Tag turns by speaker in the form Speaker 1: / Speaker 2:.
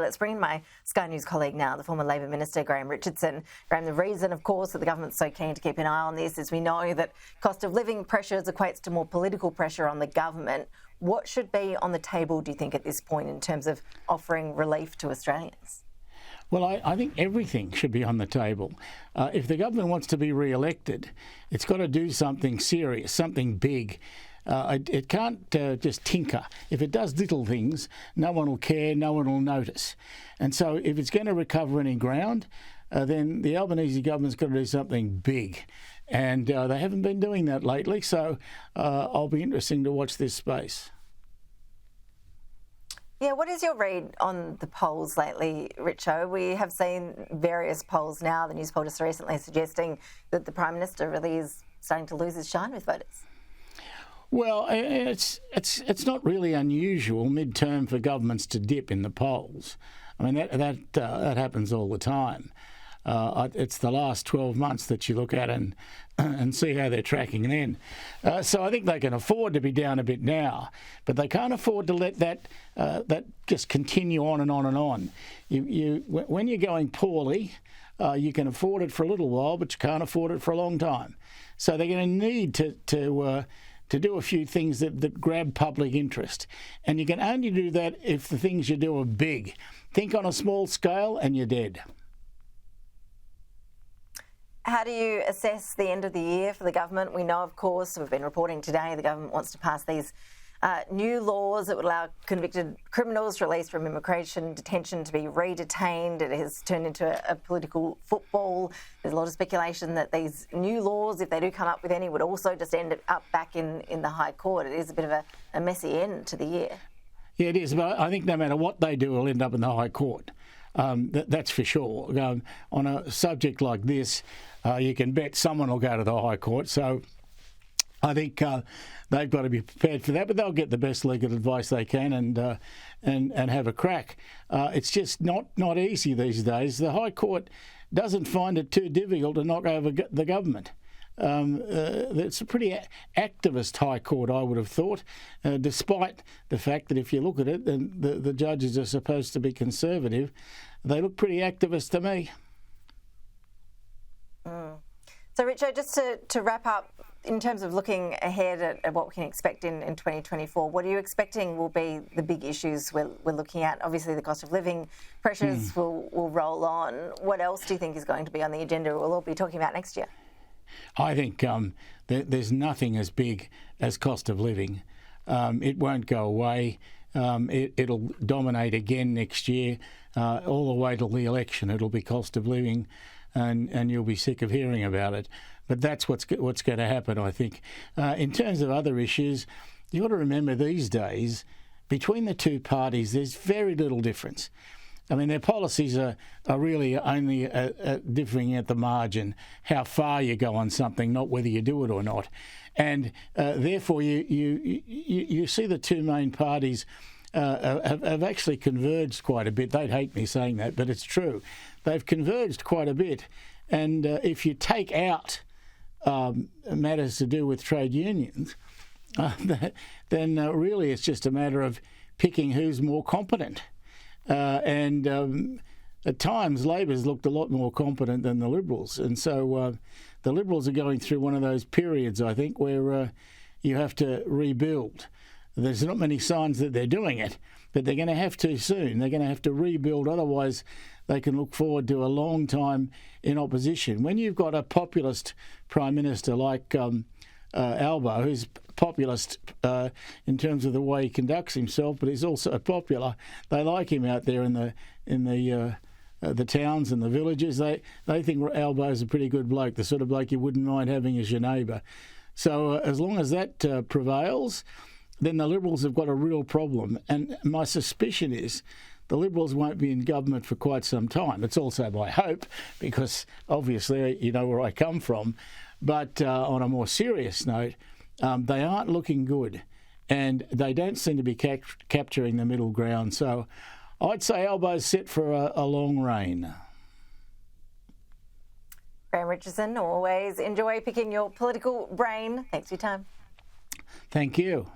Speaker 1: Let's bring in my Sky News colleague now, the former Labor Minister, Graham Richardson. Graham, the reason, of course, that the government's so keen to keep an eye on this is we know that cost of living pressures equates to more political pressure on the government. What should be on the table, do you think, at this point in terms of offering relief to Australians?
Speaker 2: Well, I think everything should be on the table. If the government wants to be re-elected, it's got to do something serious, something big. It can't just tinker. If it does little things, no one will care, no one will notice. And so if it's going to recover any ground, then the Albanese government's got to do something big. And they haven't been doing that lately, so I'll be interesting to watch this space.
Speaker 1: Yeah, what is your read on the polls lately, Richo? We have seen various polls now, the Newspoll just recently suggesting that the Prime Minister really is starting to lose his shine with voters.
Speaker 2: Well, it's not really unusual mid-term for governments to dip in the polls. I mean, that happens all the time. It's the last 12 months that you look at and see how they're tracking then. So I think they can afford to be down a bit now, but they can't afford to let that just continue on and on and on. When you're going poorly, you can afford it for a little while, but you can't afford it for a long time. So they're going to need to do a few things that grab public interest. And you can only do that if the things you do are big. Think on a small scale and you're dead.
Speaker 1: How do you assess the end of the year for the government? We know, of course, we've been reporting today, the government wants to pass these new laws that would allow convicted criminals released from immigration detention to be re-detained. It has turned into a political football. There's a lot of speculation that these new laws, if they do come up with any, would also just end up back in the High Court. It is a bit of a messy end to the year.
Speaker 2: Yeah, it is, but I think no matter what they do, it'll end up in the High Court. That's for sure. On a subject like this, you can bet someone will go to the High Court. So I think they've got to be prepared for that, but they'll get the best legal advice they can and have a crack. It's just not easy these days. The High Court doesn't find it too difficult to knock over the government. It's a pretty activist High Court, I would have thought, despite the fact that if you look at it, then the judges are supposed to be conservative. They look pretty activist to me.
Speaker 1: So, Richo, just to wrap up, in terms of looking ahead at what we can expect in 2024, what are you expecting will be the big issues we're looking at? Obviously, the cost of living pressures will roll on. What else do you think is going to be on the agenda we'll all be talking about next year?
Speaker 2: I think there's nothing as big as cost of living. It won't go away. It'll dominate again next year, all the way till the election. It'll be cost of living, and you'll be sick of hearing about it. But that's what's going to happen, I think. In terms of other issues, you've got to remember these days, between the two parties, there's very little difference. I mean, their policies are really only differing at the margin, how far you go on something, not whether you do it or not. And therefore, you see the two main parties have actually converged quite a bit. They'd hate me saying that, but it's true. They've converged quite a bit. And if you take out matters to do with trade unions, then really it's just a matter of picking who's more competent. And at times, Labor's looked a lot more competent than the Liberals. And so the Liberals are going through one of those periods, I think, where you have to rebuild. There's not many signs that they're doing it, but they're going to have to soon. They're going to have to rebuild. Otherwise, they can look forward to a long time in opposition. When you've got a populist Prime Minister like Albo, who's populist in terms of the way he conducts himself, but he's also popular. They like him out there in the towns and the villages. They think Albo's a pretty good bloke, the sort of bloke you wouldn't mind having as your neighbour. So as long as that prevails, then the Liberals have got a real problem. And my suspicion is the Liberals won't be in government for quite some time. It's also my hope, because obviously you know where I come from. But on a more serious note, they aren't looking good, and they don't seem to be capturing the middle ground. So I'd say Albo's set for a long reign.
Speaker 1: Graham Richardson, always enjoy picking your political brain. Thanks for your time.
Speaker 2: Thank you.